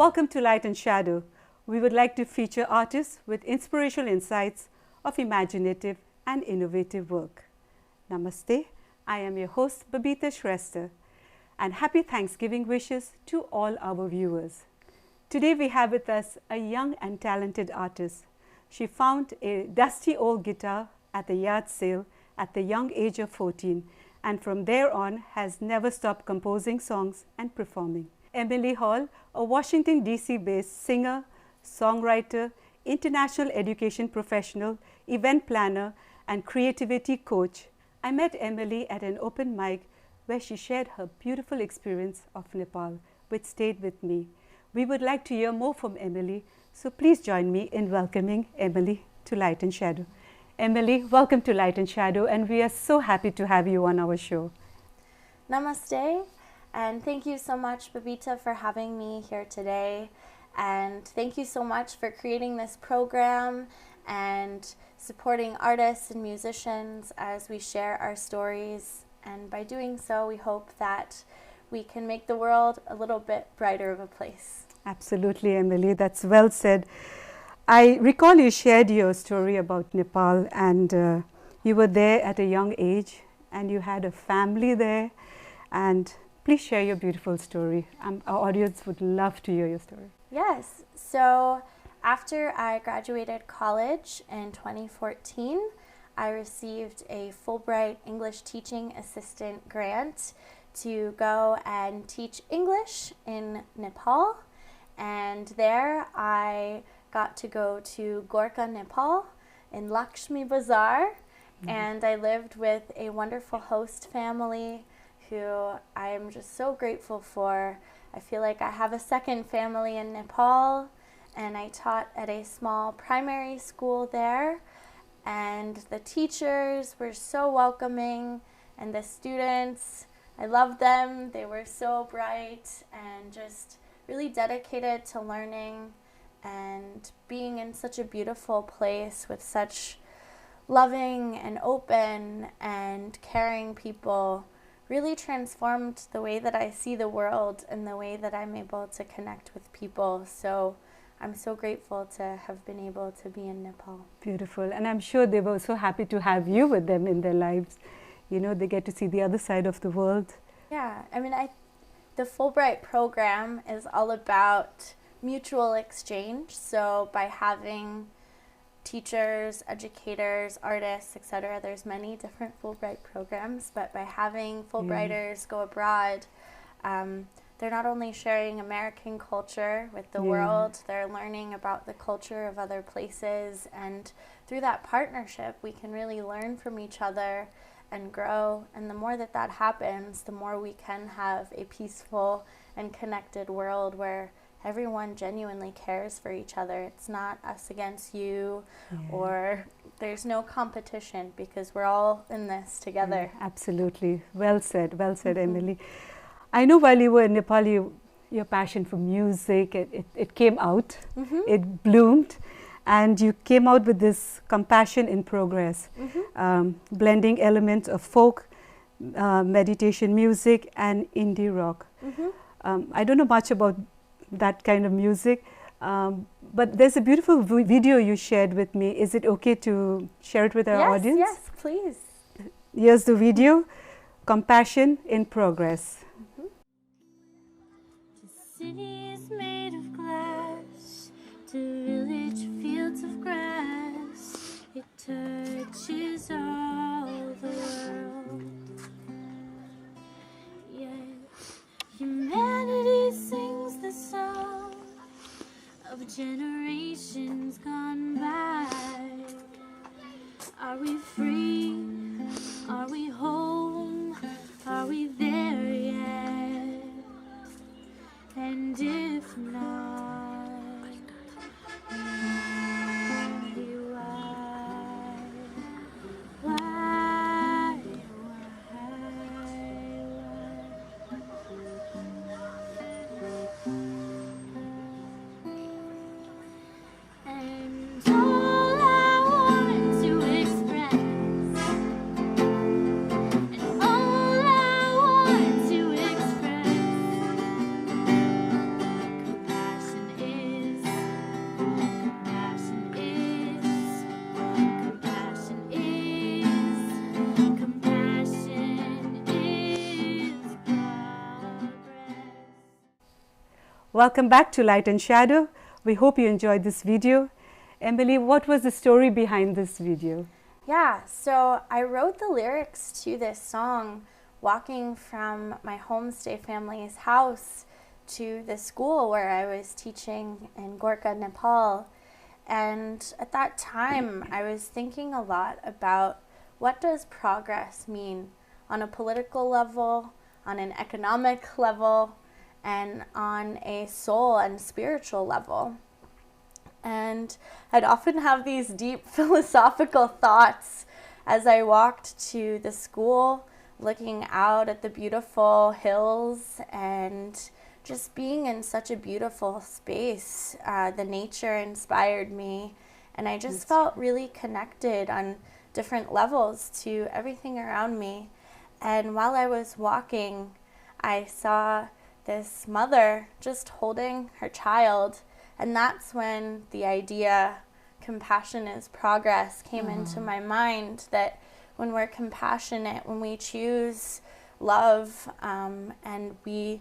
Welcome to Light and Shadow. We would like to feature artists with inspirational insights of imaginative and innovative work. Namaste. I am your host, Babita Shrestha, and happy Thanksgiving wishes to all our viewers. Today we have with us a young and talented artist. She found a dusty old guitar at the yard sale at the young age of 14, and from there on has never stopped composing songs and performing. Emily Hall, a Washington, D.C. based singer, songwriter, international education professional, event planner, and creativity coach. I met Emily at an open mic where she shared her beautiful experience of Nepal, which stayed with me. We would like to hear more from Emily, so please join me in welcoming Emily to Light and Shadow. Emily, welcome to Light and Shadow, and we are so happy to have you on our show. Namaste, and thank you so much, Babita, for having me here today. And thank you so much for creating this program and supporting artists and musicians as we share our stories. And by doing so, we hope that we can make the world a little bit brighter of a place. Absolutely, Emily, that's well said. I recall you shared your story about Nepal, and you were there at a young age and you had a family there. And please share your beautiful story. Our audience would love to hear your story. Yes, so after I graduated college in 2014, I received a Fulbright English Teaching Assistant grant to go and teach English in Nepal. And there I got to go to Gorkha, Nepal in Lakshmi Bazaar. And I lived with a wonderful host family who I'm just so grateful for. I feel like I have a second family in Nepal, and I taught at a small primary school there. And the teachers were so welcoming, and the students, I loved them. They were so bright and just really dedicated to learning and being in such a beautiful place with such loving and open and caring people really transformed the way that I see the world and the way that I'm able to connect with people. So I'm so grateful to have been able to be in Nepal. Beautiful. And I'm sure they were so happy to have you with them in their lives. You know, they get to see the other side of the world. Yeah, I mean, the Fulbright program is all about mutual exchange. So by having teachers, educators, artists, etc., there's many different Fulbright programs, but by having Fulbrighters go abroad, they're not only sharing American culture with the world, they're learning about the culture of other places, and through that partnership we can really learn from each other and grow. And the more that happens, the more we can have a peaceful and connected world where everyone genuinely cares for each other. It's not us against you, or there's no competition, because we're all in this together. Absolutely. Well said, Emily. I know while you were in Nepal, your passion for music, it came out, it bloomed, and you came out with this Compassion in Progress, blending elements of folk, meditation music, and indie rock. I don't know much about that kind of music, but there's a beautiful video you shared with me. Is it okay to share it with our audience? Yes, please. Here's the video, Compassion in Progress. The city is made of glass, the village fields of grass. It touches all the world. Yet humanity sings the song of generations gone by. Are we free? Are we home? Are we there yet? And if not, Welcome back to Light and Shadow. We hope you enjoyed this video. Emily, what was the story behind this video? Yeah, so I wrote the lyrics to this song walking from my homestay family's house to the school where I was teaching in Gorkha, Nepal. And at that time, I was thinking a lot about what does progress mean on a political level, on an economic level, and on a soul and spiritual level. And I'd often have these deep philosophical thoughts as I walked to the school, looking out at the beautiful hills and just being in such a beautiful space. The nature inspired me, and I just felt really connected on different levels to everything around me. And while I was walking, I saw this mother just holding her child, and that's when the idea, compassion is progress, came into my mind, that when we're compassionate, when we choose love, and we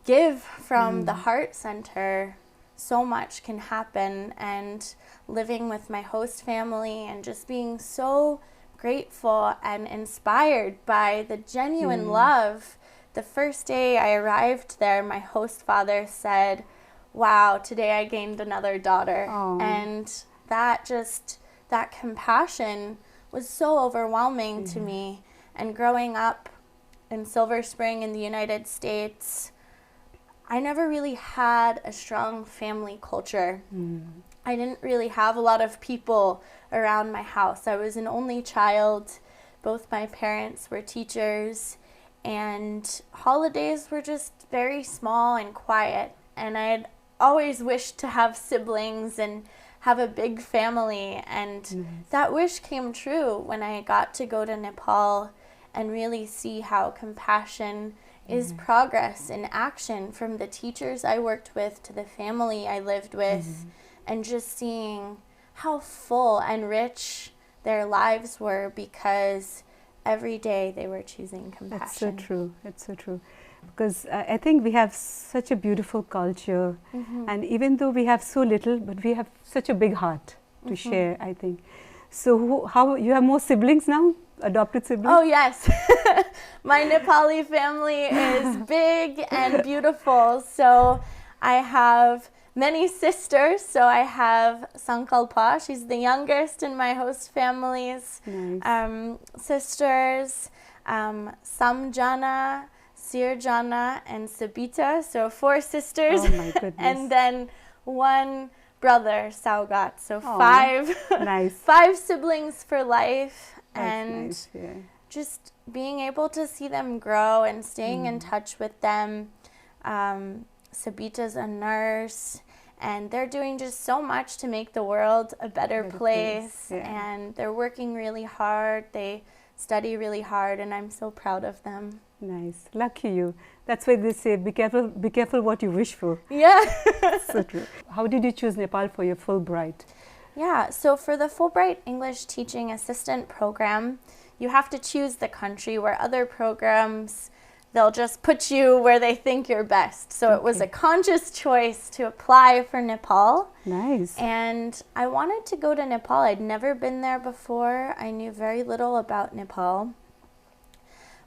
give from the heart center, so much can happen. And living with my host family and just being so grateful and inspired by the genuine love. The first day I arrived there, my host father said, "Wow, today I gained another daughter." And that compassion was so overwhelming to me. And growing up in Silver Spring in the United States, I never really had a strong family culture. I didn't really have a lot of people around my house. I was an only child. Both my parents were teachers, and holidays were just very small and quiet. And I'd always wished to have siblings and have a big family. And that wish came true when I got to go to Nepal and really see how compassion is progress in action, from the teachers I worked with to the family I lived with, and just seeing how full and rich their lives were because every day they were choosing compassion. That's so true. It's so true. Because I think we have such a beautiful culture, and even though we have so little, but we have such a big heart to share, I think. So how you have more siblings now? Adopted siblings? Oh, yes. My Nepali family is big and beautiful. So I have many sisters. So I have Sankalpa. She's the youngest in my host family's sisters. Samjana, Sirjana, and Babita. So 4 sisters. Oh, my goodness. And then 1 brother, Saugat. So 5. Nice. 5 siblings for life. That's and nice, just being able to see them grow and staying in touch with them. Sabita's a nurse, and they're doing just so much to make the world a better place. And they're working really hard. They study really hard, and I'm so proud of them. Nice. Lucky you. That's why they say, be careful what you wish for. Yeah. So true. How did you choose Nepal for your Fulbright? Yeah, so for the Fulbright English Teaching Assistant program, you have to choose the country, where other programs, they'll just put you where they think you're best. So it was a conscious choice to apply for Nepal. Nice. And I wanted to go to Nepal. I'd never been there before. I knew very little about Nepal.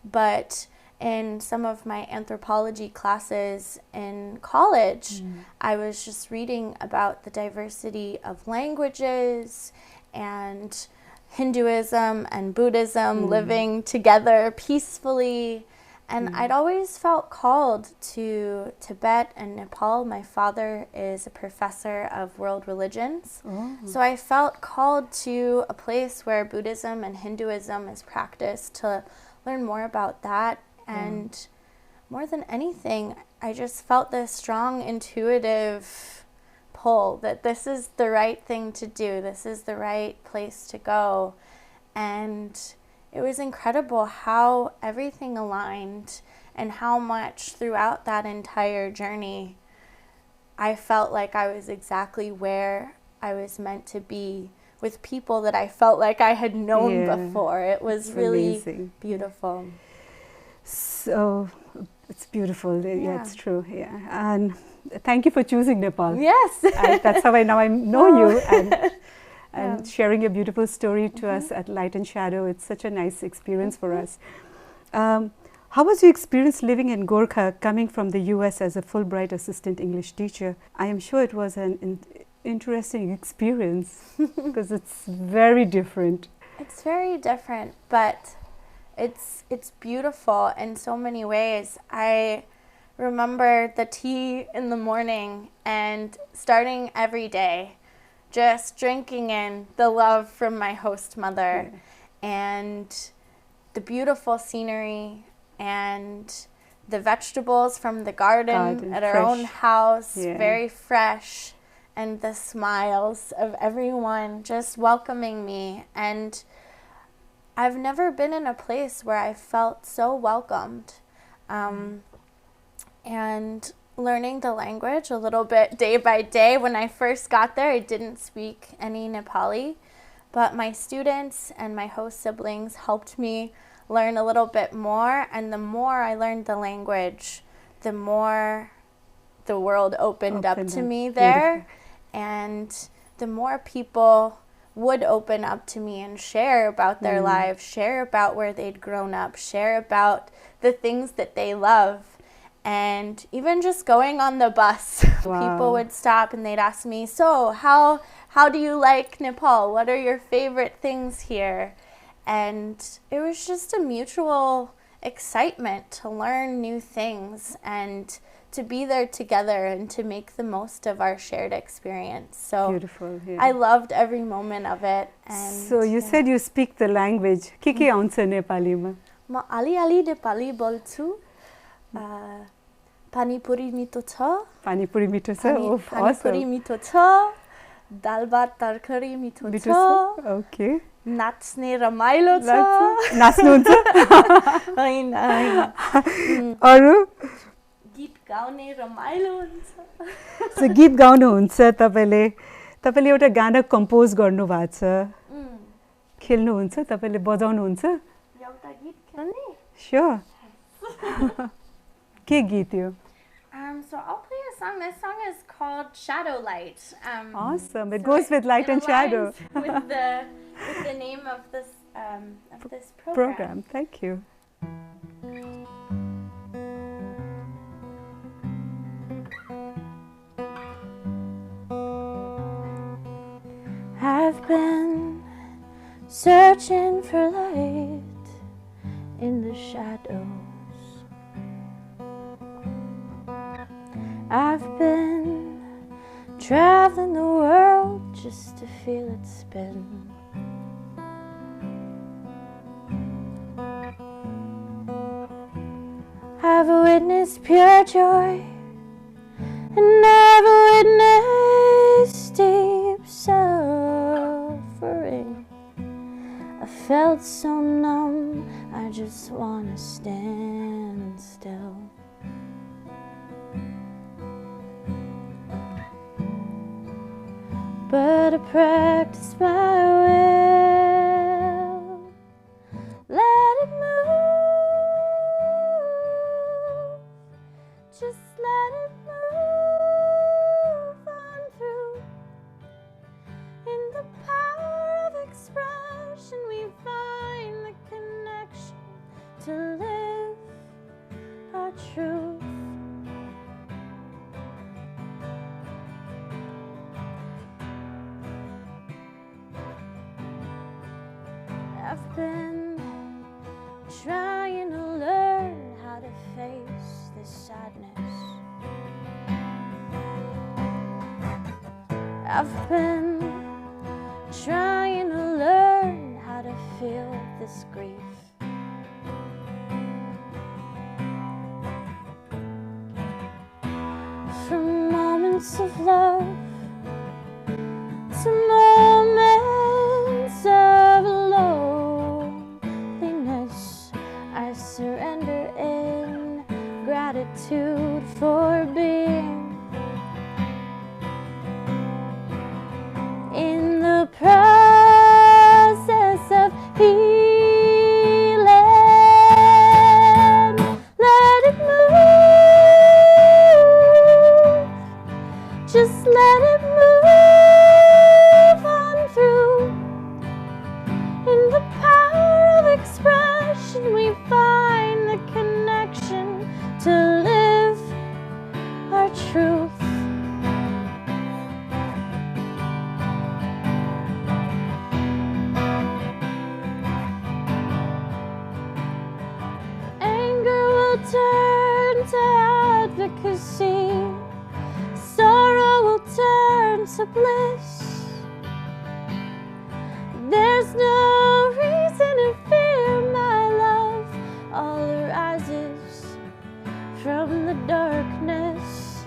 But in some of my anthropology classes in college, I was just reading about the diversity of languages and Hinduism and Buddhism living together peacefully. And I'd always felt called to Tibet and Nepal. My father is a professor of world religions. So I felt called to a place where Buddhism and Hinduism is practiced, to learn more about that. And more than anything, I just felt this strong intuitive pull that this is the right thing to do. This is the right place to go. And it was incredible how everything aligned, and how much throughout that entire journey I felt like I was exactly where I was meant to be, with people that I felt like I had known before. It was really beautiful. So It's beautiful. Yeah, it's true. Yeah, and thank you for choosing Nepal. Yes. That's how I know you and sharing your beautiful story to us at Light and Shadow. It's such a nice experience for us. How was your experience living in Gorkha, coming from the US as a Fulbright assistant English teacher? I am sure it was an interesting experience because it's very different. It's very different, but it's beautiful in so many ways. I remember the tea in the morning and starting every day, just drinking in the love from my host mother and the beautiful scenery and the vegetables from the garden at our own house, very fresh, and the smiles of everyone just welcoming me. And I've never been in a place where I felt so welcomed. And learning the language a little bit day by day. When I first got there, I didn't speak any Nepali, but my students and my host siblings helped me learn a little bit more. And the more I learned the language, the more the world opened up to me there. And the more people would open up to me and share about their lives, share about where they'd grown up, share about the things that they love. And even just going on the bus, people would stop and they'd ask me, so how do you like Nepal? What are your favorite things here? And it was just a mutual excitement to learn new things and to be there together and to make the most of our shared experience. So beautiful. I loved every moment of it. And so you said you speak the language. के आउँछ नेपालीमा? म अलि नेपाली बोल्छु. पानीपुरी मिठो छ. पानीपुरी मिठो छ. पानीपुरी मिठो छ. दाल भात तरकारी मिठो छ. Okay. नाच्ने रमाइलो छ. नाच्नुहुन्छ? हैन. अरु गीत गाउने रमाइलो हुन्छ. सो गीत गाउनुहुन्छ तपाईले एउटा गाना कम्पोज गर्नु भएको छ. खेल्नुहुन्छ तपाईले बजाउनुहुन्छ? एउटा गीत खेल्ने? Sure. के गीत हो? So I'll play a song. This song is called Shadow Light. Awesome. It goes with Light and Shadow. with the name of this program. Thank you. I've been searching for light in the shadows. I've been traveling the world just to feel it spin. I've witnessed pure joy and never witnessed deep suffering. I felt so numb, I just wanna stand still. But I practice my will, let it move, just let it move on through. In the power of expression we find the connection to live our truth. I've been trying to learn how to face this sadness. I've been trying to learn how to feel this grief. From moments of love to moments of loneliness, I surrender in gratitude for being in the process of healing. Let it move. bliss. There's no reason to fear, my love. All arises from the darkness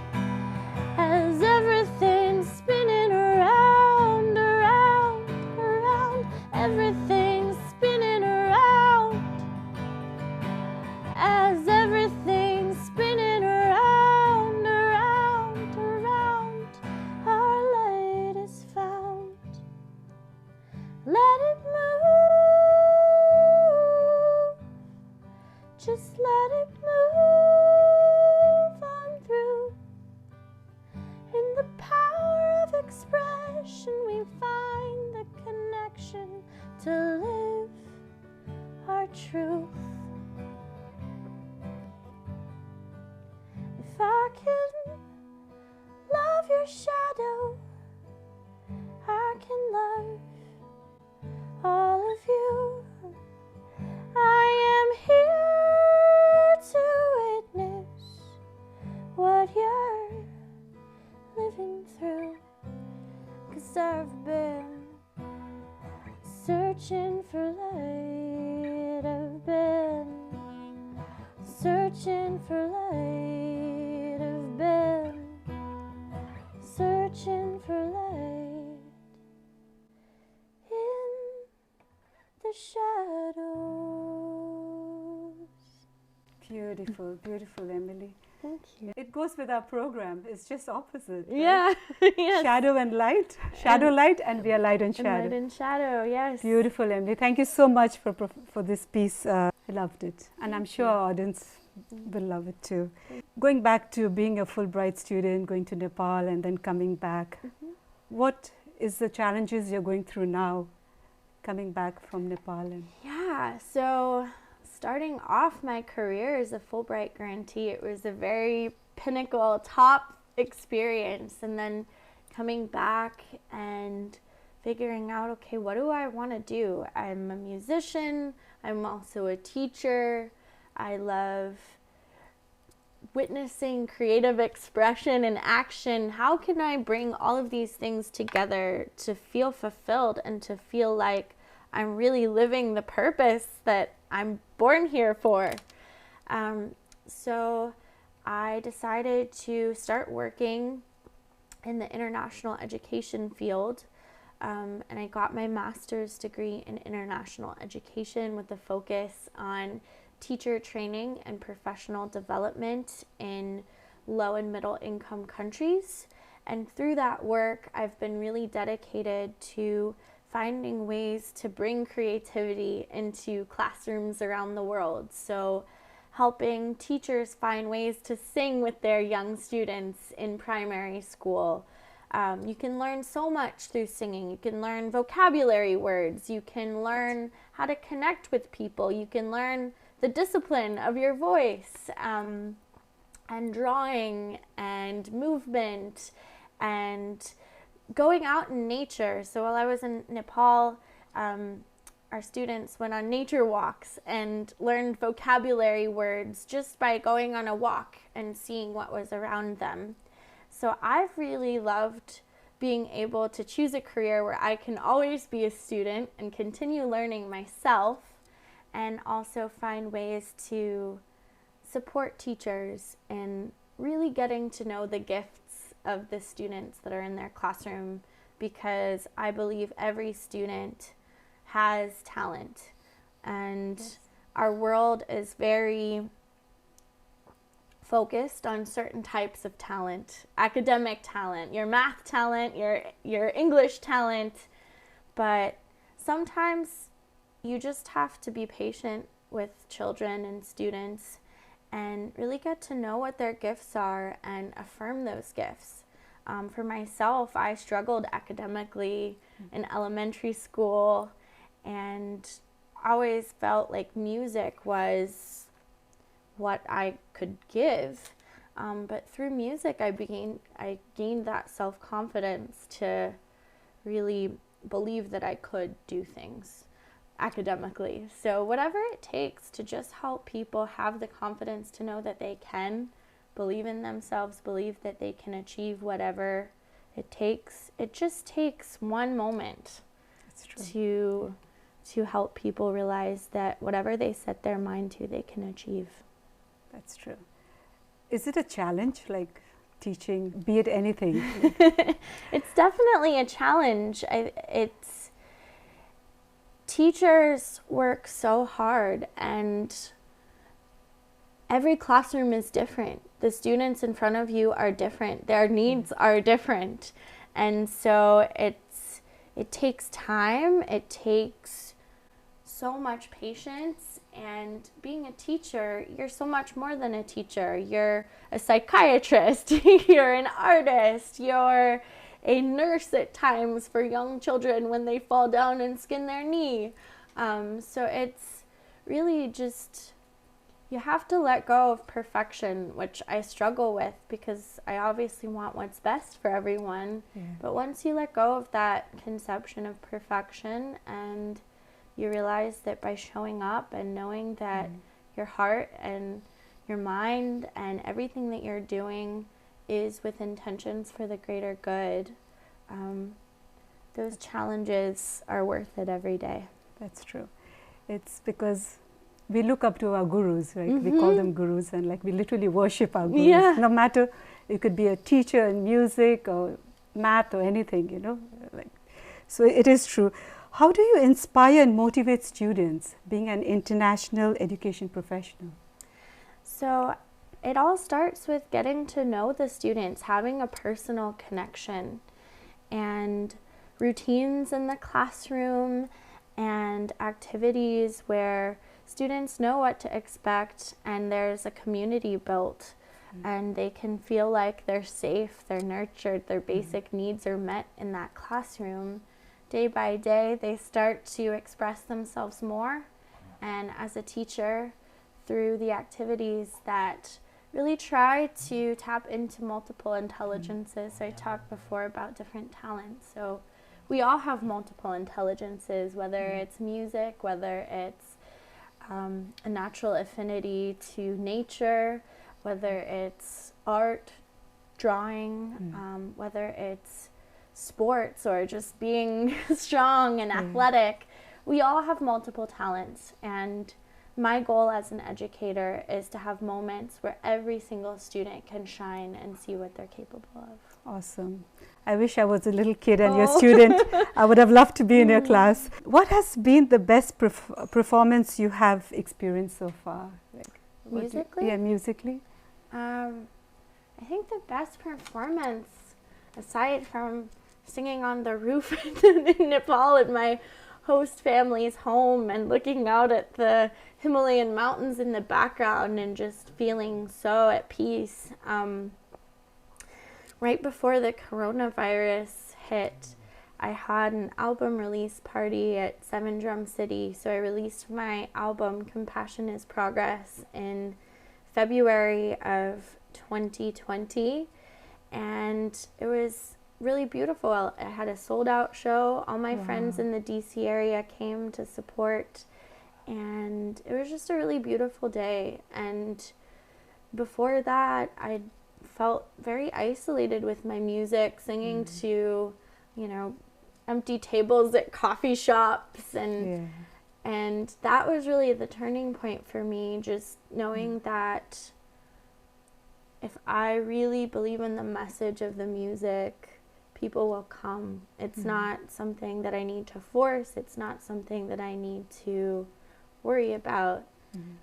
as everything's spinning around, around, around. Everything's spinning around as everything's spinning around, around, around. Our light is found. Let it move, just let it move on through. In the power of expression we find the connection to live our truth. If I can love your shadow, I can love all of you. I am here to witness what you're living through. 'Cause I've been searching for light. I've been searching for light. I've been searching for light in the shadows. Beautiful, beautiful, Emily. Thank you. It goes with our program. It's just opposite. Right? Yeah. Yes. Shadow and light. Shadow, light, and we are light and And shadow. light and shadow, yes. Beautiful, Emily. Thank you so much for this piece. I loved it. And I'm sure our audience will love it too. Going back to being a Fulbright student, going to Nepal and then coming back, what is the challenges you're going through now, coming back from Nepal? And Yeah, so starting off my career as a Fulbright grantee, it was a very pinnacle, top experience. And then coming back and figuring out, okay, what do I want to do? I'm a musician. I'm also a teacher. I love witnessing creative expression and action. How can I bring all of these things together to feel fulfilled and to feel like I'm really living the purpose that I'm born here for? So I decided to start working in the international education field. And I got my master's degree in international education with a focus on teacher training and professional development in low and middle income countries. And through that work, I've been really dedicated to finding ways to bring creativity into classrooms around the world. So helping teachers find ways to sing with their young students in primary school. You can learn so much through singing. You can learn vocabulary words. You can learn how to connect with people. You can learn the discipline of your voice, and drawing and movement and going out in nature. So while I was in Nepal, our students went on nature walks and learned vocabulary words just by going on a walk and seeing what was around them. So I've really loved being able to choose a career where I can always be a student and continue learning myself, and also find ways to support teachers and really getting to know the gifts of the students that are in their classroom, because I believe every student has talent, and our world is very focused on certain types of talent, academic talent, your math talent, your English talent, but sometimes you just have to be patient with children and students and really get to know what their gifts are and affirm those gifts. For myself, I struggled academically in elementary school and always felt like music was what I could give. But through music, I gained that self-confidence to really believe that I could do things academically. So whatever it takes to just help people have the confidence to know that they can believe in themselves, believe that they can achieve whatever It just takes one moment That's true. to help people realize that whatever they set their mind to, they can achieve. That's true. Is it a challenge, like teaching, be it anything? It's definitely a challenge. Teachers work so hard, and every classroom is different. The students in front of you are different. Their needs are different. And so it takes time. It takes so much patience. And being a teacher, you're so much more than a teacher. You're a psychiatrist. You're an artist. You're a nurse at times for young children when they fall down and skin their knee. So it's really just, you have to let go of perfection, which I struggle with because I obviously want what's best for everyone. Yeah. But once you let go of that conception of perfection, and you realize that by showing up and knowing that your heart and your mind and everything that you're doing is with intentions for the greater good, those challenges are worth it every day. That's true. It's because we look up to our gurus, right? We call them gurus, and like we literally worship our gurus. Yeah. No matter, it could be a teacher in music or math or anything, So it is true. How do you inspire and motivate students being an international education professional? So it all starts with getting to know the students, having a personal connection, and routines in the classroom and activities where students know what to expect, and there's a community built, and they can feel like they're safe, they're nurtured, their basic needs are met in that classroom. Day by day, they start to express themselves more, and as a teacher, through the activities that really try to tap into multiple intelligences. I talked before about different talents. So we all have multiple intelligences, whether it's music, whether it's a natural affinity to nature, whether it's art, drawing, whether it's sports or just being strong and athletic. We all have multiple talents, and my goal as an educator is to have moments where every single student can shine and see what they're capable of. Awesome. I wish I was a little kid and your student. I would have loved to be in your class. What has been the best performance you have experienced so far? Musically? Musically. I think the best performance, aside from singing on the roof in Nepal at my host family's home and looking out at the Himalayan mountains in the background and just feeling so at peace. Right before the coronavirus hit, I had an album release party at 7 Drum City. So I released my album Compassion is Progress in February of 2020, and it was really beautiful. I had a sold out show. All my friends in the DC area came to support, and it was just a really beautiful day. And before that, I felt very isolated with my music, singing to, empty tables at coffee shops, and that was really the turning point for me, just knowing that if I really believe in the message of the music, people will come. It's not something that I need to force. It's not something that I need to worry about.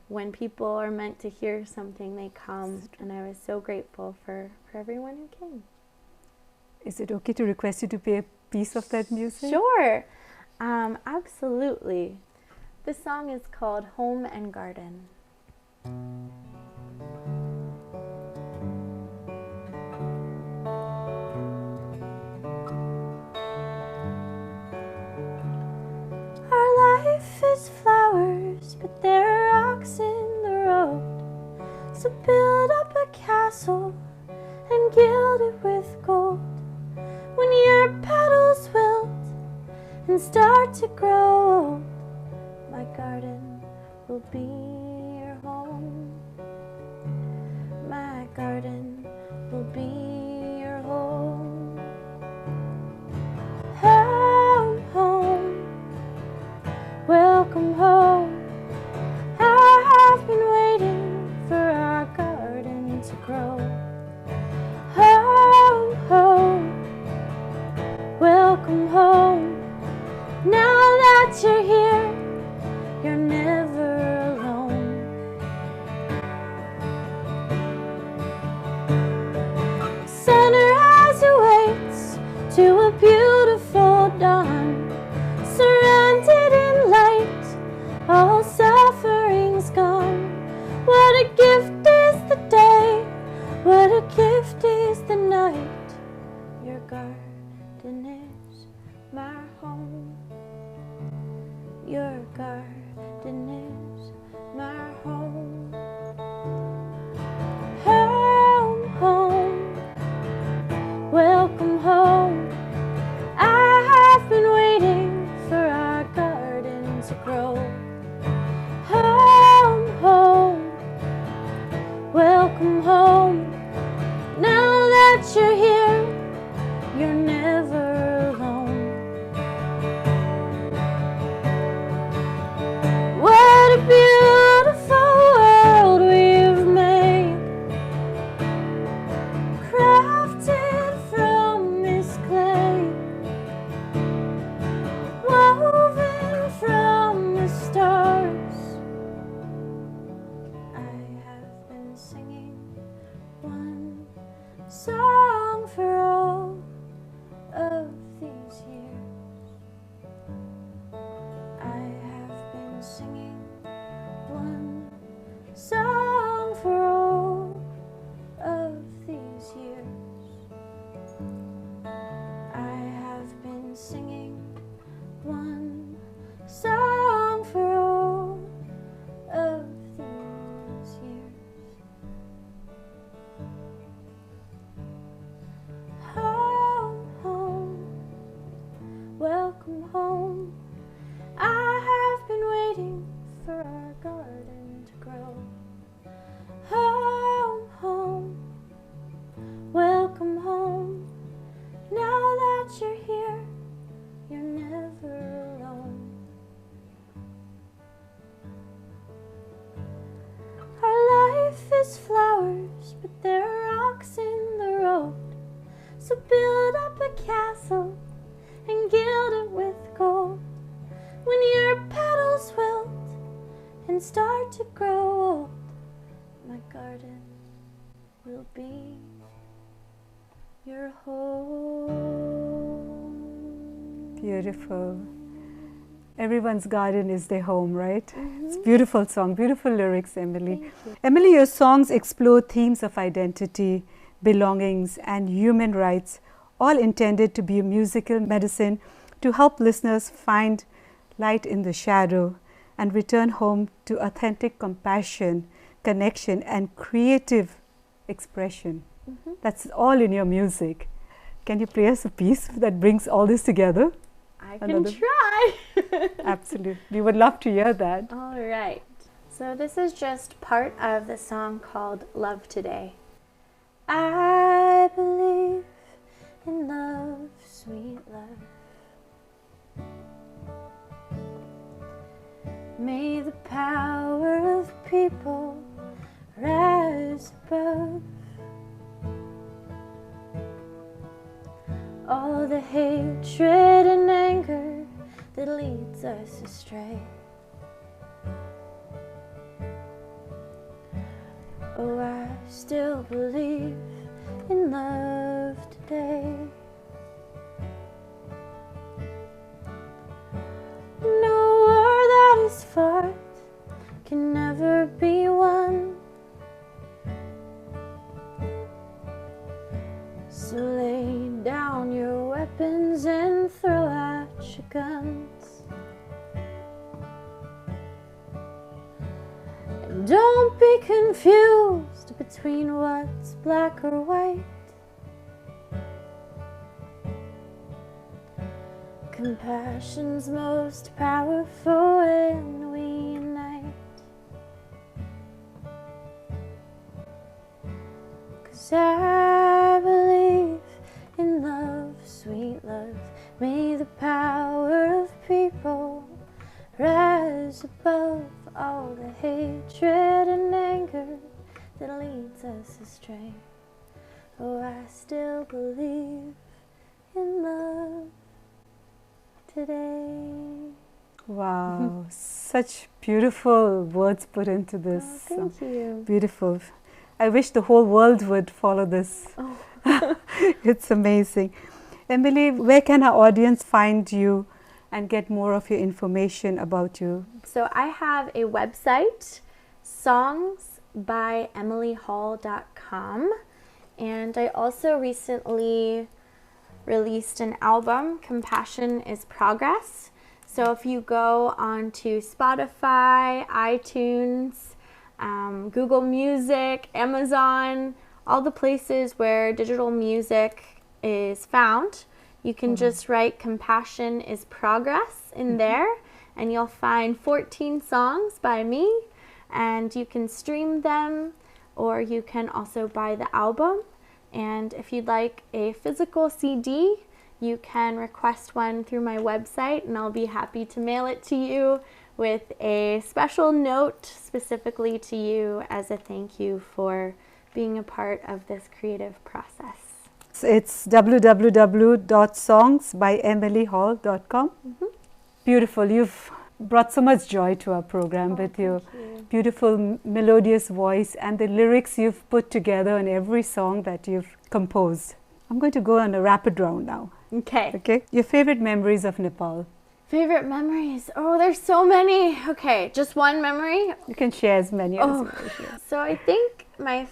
When people are meant to hear something, they come. And I was so grateful for everyone who came. Is it okay to request you to play a piece of that music? Sure. Absolutely. This song is called Home and Garden. Life is flowers, but there are rocks in the road. So build up a castle and gild it with gold. When your petals wilt and start to grow old, my garden will be your home. My garden will be your home. welcome home. I have been waiting for our garden to grow. Home, home, welcome home. Now that you're here, you're never alone. Sunrise awaits to a beautiful dawn, surrounded in light, all suffering's gone. What a gift is the day, what a gift is the night. Your garden is my home. Your garden is my home. Home, home, welcome home. I have been waiting for our garden to grow. Home, home, welcome home. Now that you're here, you're never alone. What a beautiful world we've made, crafted from this clay, woven from the stars. I have been singing one song for all of these years. I have been singing one song for all of these years. I have been singing one song for all of these years. Home, home, welcome home. I have been waiting for our garden to grow. Home, home, welcome home. Now that you're here, you're never alone. Our life is flowers, but there are rocks in the road. So build up a castle and gild it with gold. When your petals wilt and start to grow old, my garden will be your home. Beautiful. Everyone's garden is their home, right? It's a beautiful song, beautiful lyrics, Emily. Emily, your songs explore themes of identity, belongings, and human rights, all intended to be a musical medicine to help listeners find light in the shadow and return home to authentic compassion, connection, and creative expression. That's all in your music. Can you play us a piece that brings all this together? I can try. Absolutely. We would love to hear that. All right. So this is just part of the song called Love Today. I believe in love, sweet love. May the power of people rise above all the hatred and anger that leads us astray. Oh, I still believe in love today. No war that is fought can never be won. So lay down your weapons and throw out your guns. And don't be confused between what's black or white. Compassion's most powerful when we unite. 'Cause I believe in love, sweet love. May the power of people rise rise above all the hatred and anger that leads us astray. Oh, I still believe in love today. Wow, such beautiful words put into this. Oh, thank you. Beautiful. I wish the whole world would follow this. Oh. It's amazing. Emily, where can our audience find you and get more of your information about you? So I have a website, songsbyemilyhall.com, and I also recently released an album, Compassion is Progress. So if you go onto Spotify, iTunes, Google Music, Amazon, all the places where digital music is found, you can just write Compassion is Progress in there, and you'll find 14 songs by me, and you can stream them, or you can also buy the album. And if you'd like a physical CD, you can request one through my website, and I'll be happy to mail it to you with a special note specifically to you as a thank you for being a part of this creative process. It's www.songsbyemilyhall.com. Beautiful. You've brought so much joy to our program with your beautiful melodious voice and the lyrics you've put together in every song that you've composed. I'm going to go on a rapid round now. Okay. Okay. Your favorite memories of Nepal? Favorite memories? Oh, there's so many. Okay, just one memory? You can share as many as you wish. So I think my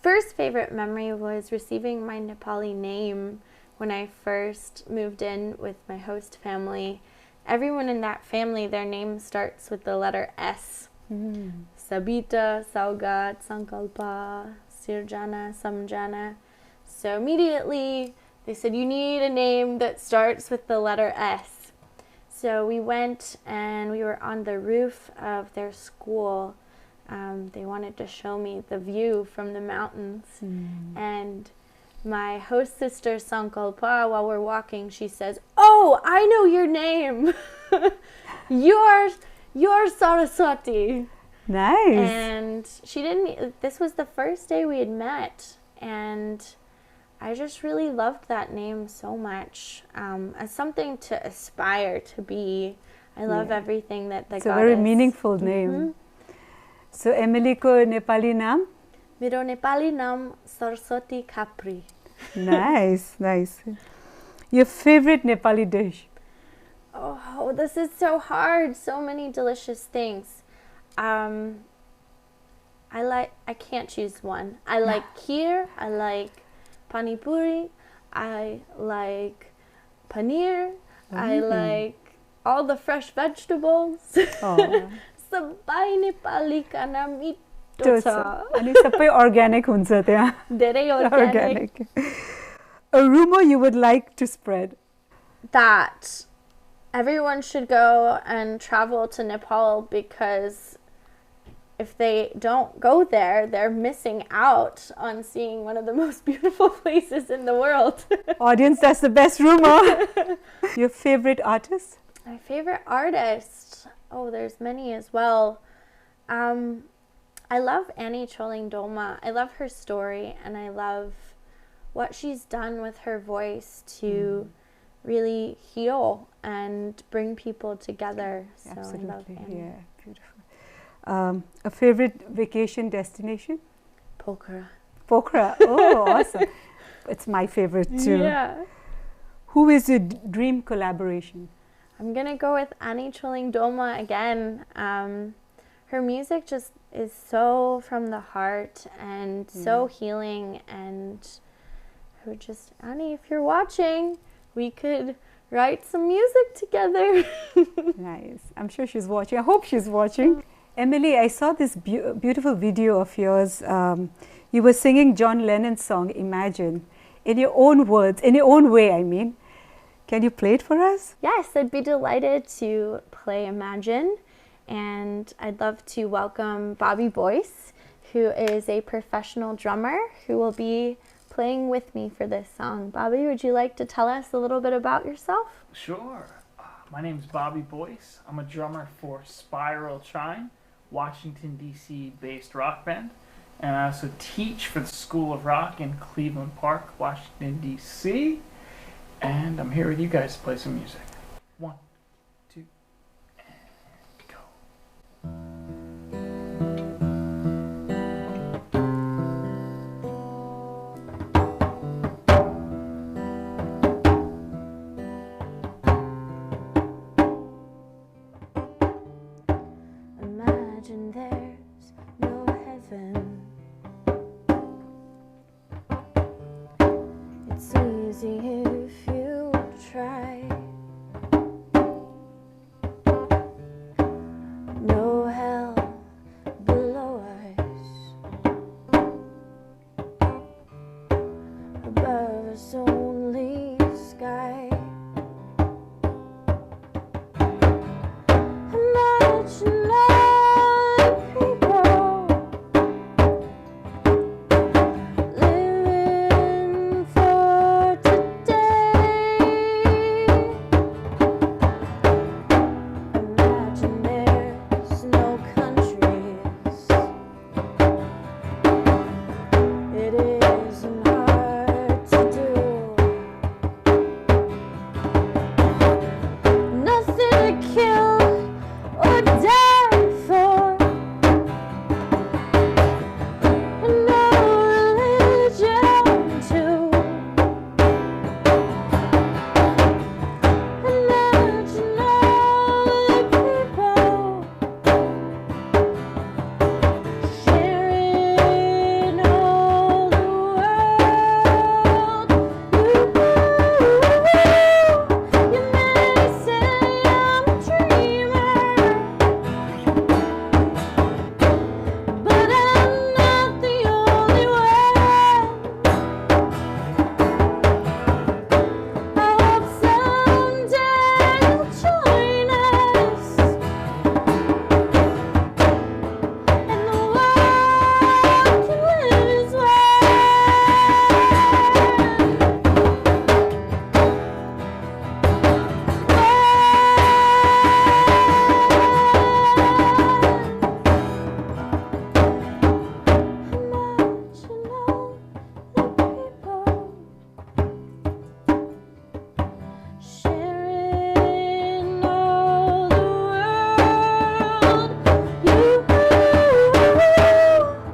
first favorite memory was receiving my Nepali name when I first moved in with my host family. Everyone in that family, their name starts with the letter S. Babita, Saugat, Sankalpa, Sirjana, Samjana. So immediately they said, you need a name that starts with the letter S. So we went and we were on the roof of their school. They wanted to show me the view from the mountains. And my host sister, Sankalpa, while we're walking, she says, oh, I know your name. You're Saraswati. Nice. And she didn't, this was the first day we had met. And I just really loved that name so much. As something to aspire to be. I love everything that the It's goddess. a very meaningful name. So, Emily ko Nepali naam? Mero Nepali naam Saraswati Kapri. Nice, nice. Your favorite Nepali dish? Oh, this is so hard. So many delicious things. I can't choose one. I like kheer. I like pani puri. I like paneer. I like all the fresh vegetables. Oh. Sabai Nepali kana mito cha. Ani sabai organic huncha त्यहाँ. धेरै organic. A rumor you would like to spread? That everyone should go and travel to Nepal, because if they don't go there, they're missing out on seeing one of the most beautiful places in the world. Audience, that's the best rumor. Your favorite artist? My favorite artist? Oh, there's many as well. I love Annie Cholingdoma. I love her story, and I love what she's done with her voice to really heal and bring people together. So Absolutely. I love Annie. Yeah, beautiful. A favorite vacation destination? Pokhara. Pokhara. Oh, awesome. It's my favorite too. Yeah. Who is your dream collaboration? I'm gonna go with Annie Cholingdoma again. Her music just is so from the heart and so healing, and who just, Annie, if you're watching, we could write some music together. Nice. I'm sure she's watching. I hope she's watching. Emily, I saw this beautiful video of yours. You were singing John Lennon's song, Imagine, in your own words, in your own way, I mean. Can you play it for us? Yes, I'd be delighted to play Imagine, and I'd love to welcome Bobby Boyce, who is a professional drummer who will be playing with me for this song. Bobby, would you like to tell us a little bit about yourself? Sure. My name is Bobby Boyce. I'm a drummer for Spiral Chime, Washington, D.C. based rock band. And I also teach for the School of Rock in Cleveland Park, Washington, D.C. And I'm here with you guys to play some music. 1, 2, and go. Imagine there's no heaven. It's easy if you try. No hell below us. Above us only sky. Imagine living for today. Imagine there's no countries. It isn't hard to do. Nothing to kill or die for. No religion too. Imagine all the people sharing all the world. You may say I'm a dreamer, but I'm not the only one. I hope someday you'll join us, and the world can live as one. Imagine all the people sharing all the world.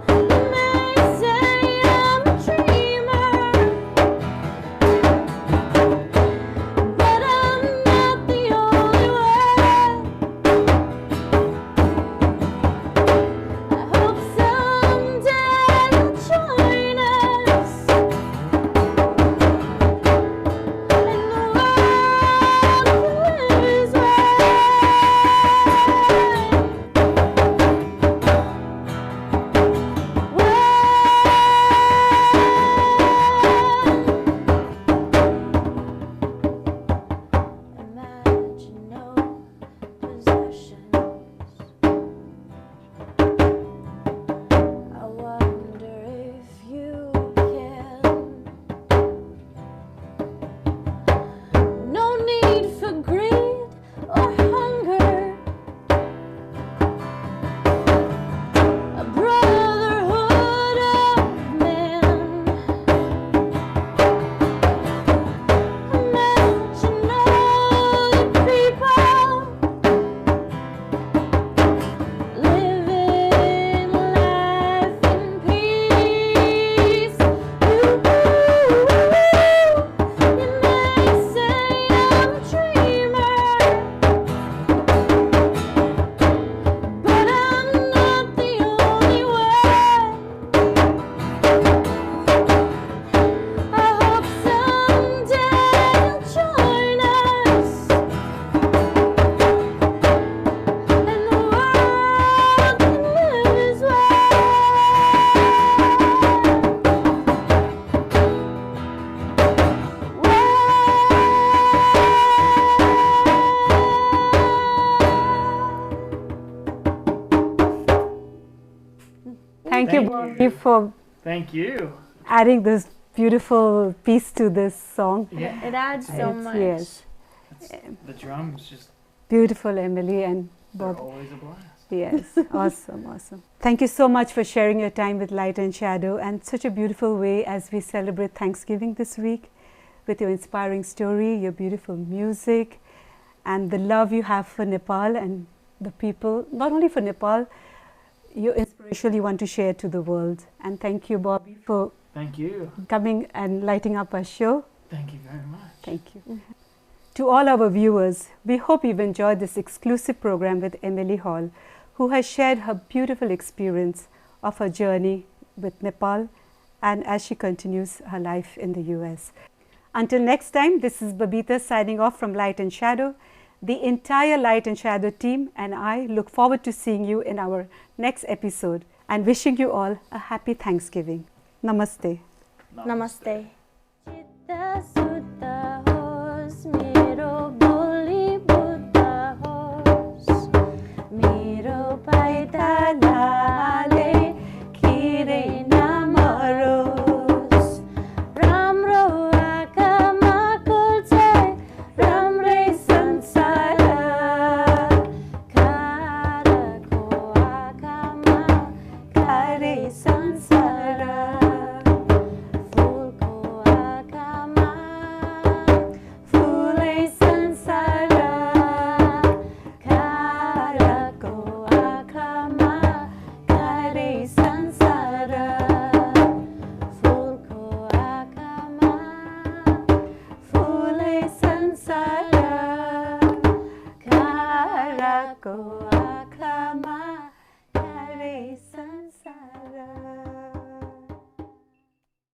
You may say I'm a dreamer, but I'm not the only one. I hope someday you'll join us, and the world can live as one. Imagine no possessions. I wonder if you can. No need for greed or hunger. A brotherhood of man. Imagine all the people living life in peace. You may say I'm a dreamer, but I'm not the only one. I hope someday you'll join us, and the world can live as one. Thank you, Thank Bobby, you. for Thank you. adding this beautiful piece to this song. Yeah. It adds so It's- much. Yes. The drums just, Beautiful, Emily and they're Bob. always a blast. Yes, awesome, awesome. Thank you so much for sharing your time with Light and Shadow, and such a beautiful way as we celebrate Thanksgiving this week with your inspiring story, your beautiful music, and the love you have for Nepal and the people, not only for Nepal, your inspiration you want to share to the world. And thank you, Bobby, for Thank you. coming and lighting up our show. Thank you very much. Thank you. To all our viewers, we hope you've enjoyed this exclusive program with Emily Hall, who has shared her beautiful experience of her journey with Nepal and as she continues her life in the US. Until next time, this is Babita signing off from Light and Shadow. The entire Light and Shadow team and I look forward to seeing you in our next episode and wishing you all a happy Thanksgiving. Namaste. Namaste. चित्त सुत्त होस् मेरो बोली बुद्ध होस् मेरो पाइतालाले खिरै नमरोस् राम्रो आँखामा कुल्छै राम्रै संसार खारको आँखामा खारै संसार फुलको आँखामा फुलै संसार खारको आँखामा खारै संसार फुलको आँखामा फुलै संसार खारको